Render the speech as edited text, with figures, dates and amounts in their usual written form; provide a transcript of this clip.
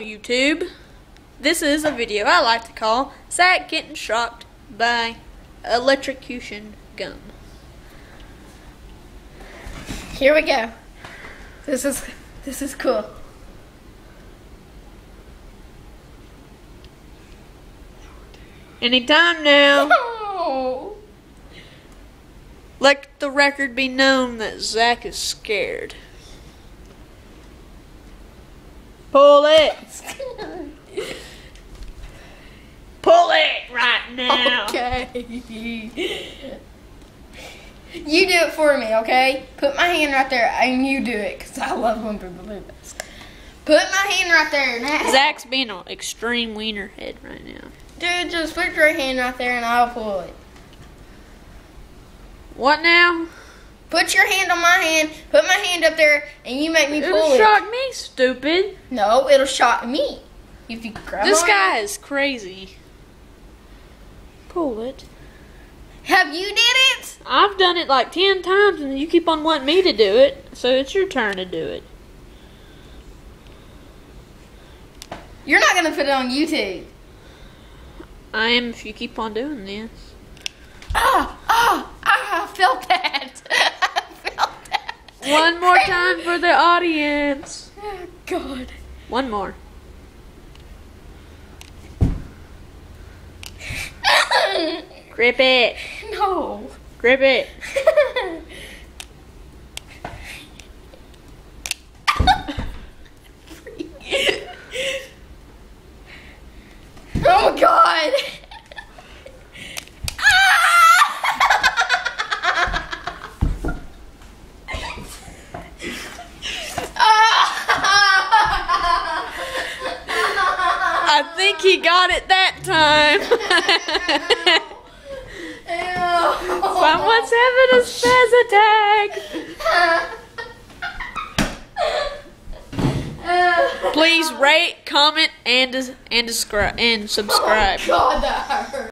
YouTube. This is a video I like to call Zach Getting Shocked by Electrocution Gum. Here we go. This is cool. Anytime now. Oh. Let the record be known that Zach is scared. Pull it. Pull it right now. Okay. You do it for me, okay? Put my hand right there and you do it, because I love when people do this. Put my hand right there now. Zach's being an extreme wiener head right now. Dude, just put your hand right there and I'll pull it. What now? Put your hand on my hand, put my hand up there, and you make me pull It'll it. shock me, stupid. No, it'll shock me. If you grab This on guy it. is crazy. Pull it. Have you did it? I've done it like 10 times and you keep on wanting me to do it, so it's your turn to do it. You're not going to put it on YouTube. I am if you keep on doing this. I felt that. I felt that. One more time for the audience. Oh, God. One more. Grip it. No. Grip it. Oh, God. I think he got it that time. Someone's having a spaz attack. Please rate, comment, and subscribe. Oh, God, that hurt.